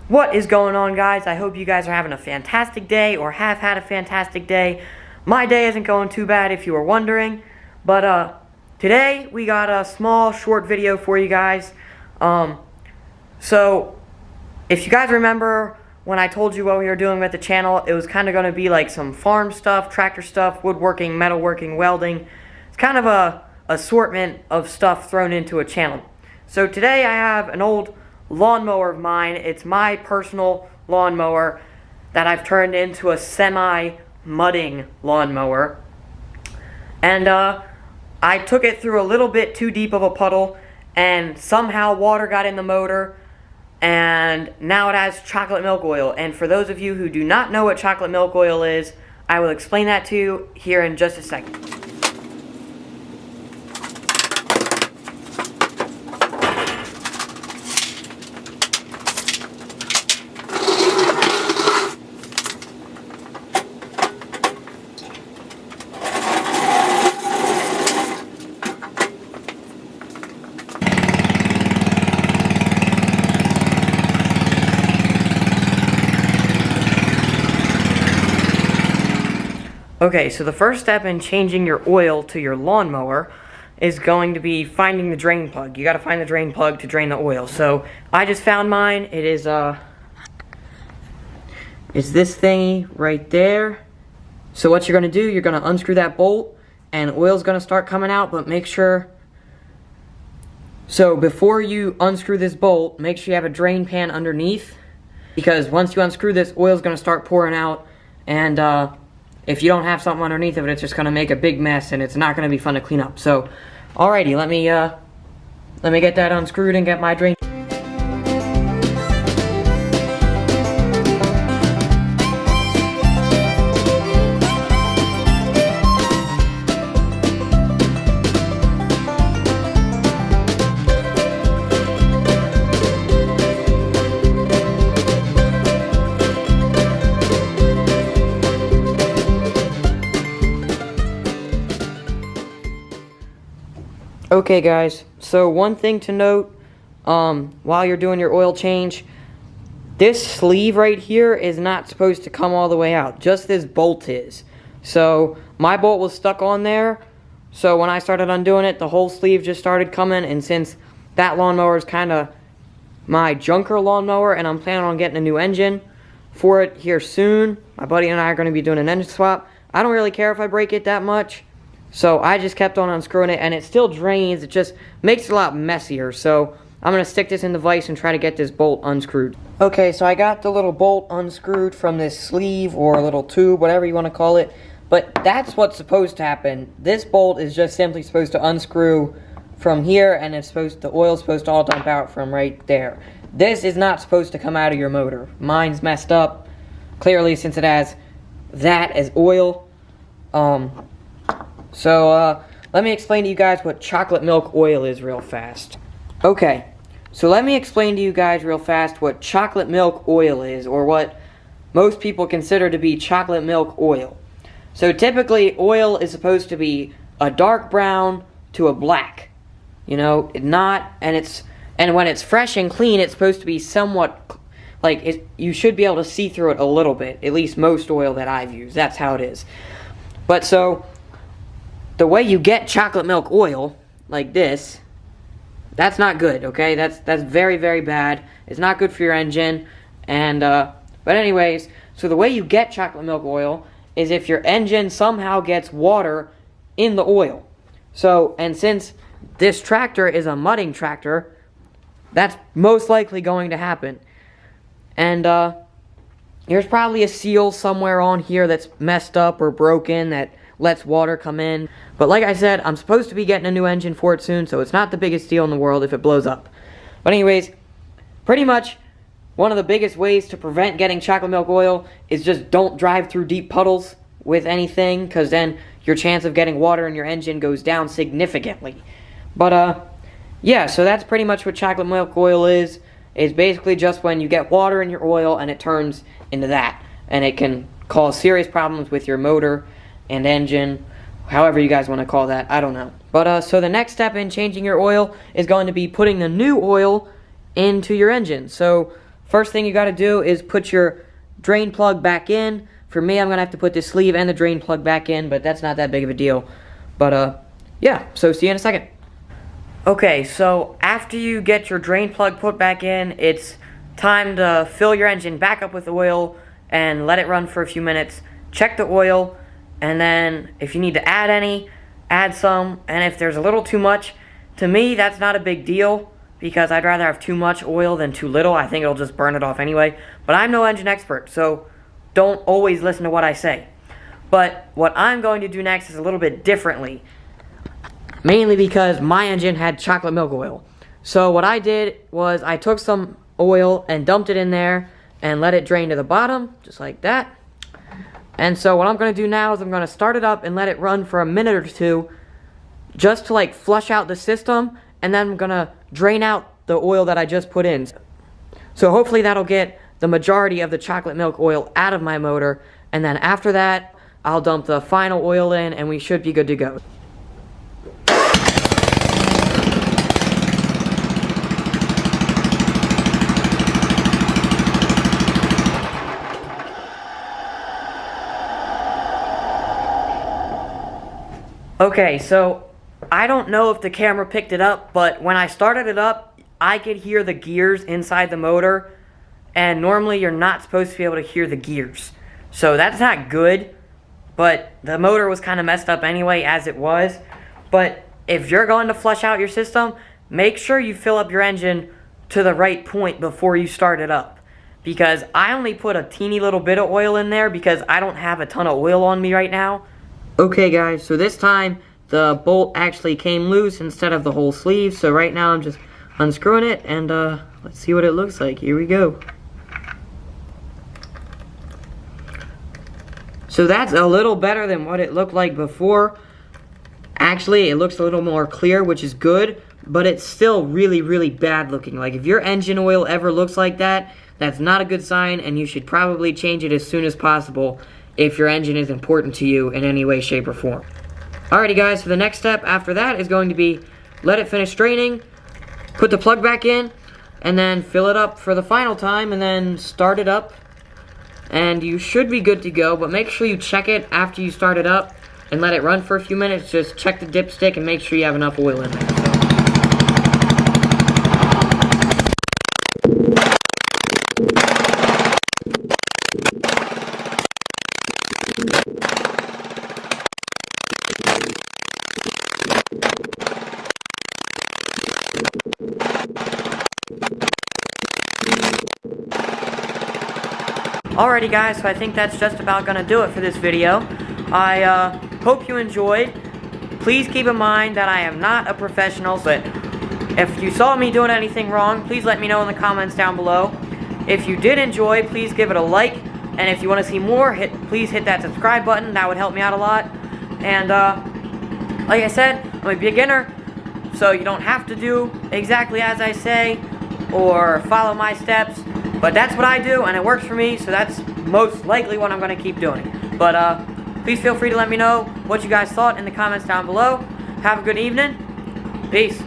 What is going on, guys? I hope you guys are having a fantastic day or have had a fantastic day. My day isn't going too bad if you were wondering, but today we got a small short video for you guys. So if you guys remember when I told you what we were doing with the channel, it was kind of going to be like some farm stuff, tractor stuff, woodworking, metalworking, welding. It's kind of a assortment of stuff thrown into a channel. So today I have an old lawnmower of mine. It's my personal lawnmower that I've turned into a semi-mudding lawnmower. And I took it through a little bit too deep of a puddle, and somehow water got in the motor, and now it has chocolate milk oil. And for those of you who do not know what chocolate milk oil is, I will explain that to you here in just a second. Okay, so the first step in changing your oil to your lawnmower is going to be finding the drain plug. You gotta find the drain plug to drain the oil. So I just found mine. It is it's this thingy right there. So what you're gonna do, you're gonna unscrew that bolt and oil's gonna start coming out, but make sure, so before you unscrew this bolt, make sure you have a drain pan underneath, because once you unscrew this, oil's gonna start pouring out, and if you don't have something underneath of it, it's just gonna make a big mess, and it's not gonna be fun to clean up. So, alrighty, let me get that unscrewed and get my drain. Okay guys, so one thing to note while you're doing your oil change, this sleeve right here is not supposed to come all the way out, just this bolt is. So my bolt was stuck on there, so when I started undoing it, the whole sleeve just started coming, and since that lawnmower is kind of my junker lawnmower and I'm planning on getting a new engine for it here soon, my buddy and I are going to be doing an engine swap. I don't really care if I break it that much. So I just kept on unscrewing it, and it still drains. It just makes it a lot messier. So I'm going to stick this in the vise and try to get this bolt unscrewed. Okay, so I got the little bolt unscrewed from this sleeve or a little tube, whatever you want to call it. But that's what's supposed to happen. This bolt is just simply supposed to unscrew from here, and the oil's supposed to all dump out from right there. This is not supposed to come out of your motor. Mine's messed up, clearly, since it has that as oil. So, let me explain to you guys what chocolate milk oil is real fast. Okay, so let me explain to you guys real fast what chocolate milk oil is, or what most people consider to be chocolate milk oil. So typically, oil is supposed to be a dark brown to a black. You know, and when it's fresh and clean, it's supposed to be somewhat, you should be able to see through it a little bit. At least most oil that I've used, that's how it is. But so, the way you get chocolate milk oil, like this, that's not good, okay? That's very, very bad. It's not good for your engine. And, but anyways, so the way you get chocolate milk oil is if your engine somehow gets water in the oil. So, and since this tractor is a mudding tractor, that's most likely going to happen. And, there's probably a seal somewhere on here that's messed up or broken that lets water come in. But like I said, I'm supposed to be getting a new engine for it soon, so it's not the biggest deal in the world if it blows up. But anyways, pretty much one of the biggest ways to prevent getting chocolate milk oil is just don't drive through deep puddles with anything, because then your chance of getting water in your engine goes down significantly. But yeah, so that's pretty much what chocolate milk oil is. It's basically just when you get water in your oil and it turns into that, and it can cause serious problems with your motor and engine, however you guys want to call that, I don't know. But so the next step in changing your oil is going to be putting the new oil into your engine. So first thing you got to do is put your drain plug back in. For me, I'm going to have to put the sleeve and the drain plug back in, but that's not that big of a deal. But, yeah, so see you in a second. Okay, so after you get your drain plug put back in, it's time to fill your engine back up with oil and let it run for a few minutes. Check the oil, and then if you need to add any, add some. And if there's a little too much, to me, that's not a big deal, because I'd rather have too much oil than too little. I think it'll just burn it off anyway. But I'm no engine expert, so don't always listen to what I say. But what I'm going to do next is a little bit differently. Mainly because my engine had chocolate milk oil. So what I did was I took some oil and dumped it in there and let it drain to the bottom, just like that. And so what I'm going to do now is I'm going to start it up and let it run for a minute or two, just to like flush out the system, and then I'm going to drain out the oil that I just put in. So hopefully that'll get the majority of the chocolate milk oil out of my motor, and then after that, I'll dump the final oil in and we should be good to go. Okay, so I don't know if the camera picked it up, but when I started it up, I could hear the gears inside the motor, and normally you're not supposed to be able to hear the gears. So that's not good, but the motor was kind of messed up anyway as it was. But if you're going to flush out your system, make sure you fill up your engine to the right point before you start it up. Because I only put a teeny little bit of oil in there because I don't have a ton of oil on me right now. Okay guys, so this time the bolt actually came loose instead of the whole sleeve. So right now I'm just unscrewing it, and let's see what it looks like. Here we go. So that's a little better than what it looked like before. Actually, it looks a little more clear, which is good, but it's still really, really bad looking. Like, if your engine oil ever looks like that, that's not a good sign, and you should probably change it as soon as possible if your engine is important to you in any way, shape, or form. Alrighty guys, so the next step after that is going to be let it finish draining, put the plug back in, and then fill it up for the final time, and then start it up. And you should be good to go, but make sure you check it after you start it up and let it run for a few minutes. Just check the dipstick and make sure you have enough oil in there. Alrighty guys, so I think that's just about gonna do it for this video. I hope you enjoyed. Please keep in mind that I am not a professional, but if you saw me doing anything wrong, please let me know in the comments down below. If you did enjoy, please give it a like, and if you want to see more, please hit that subscribe button. That would help me out a lot. And like I said, I'm a beginner, so you don't have to do exactly as I say or follow my steps. But that's what I do, and it works for me, so that's most likely what I'm going to keep doing. But please feel free to let me know what you guys thought in the comments down below. Have a good evening. Peace.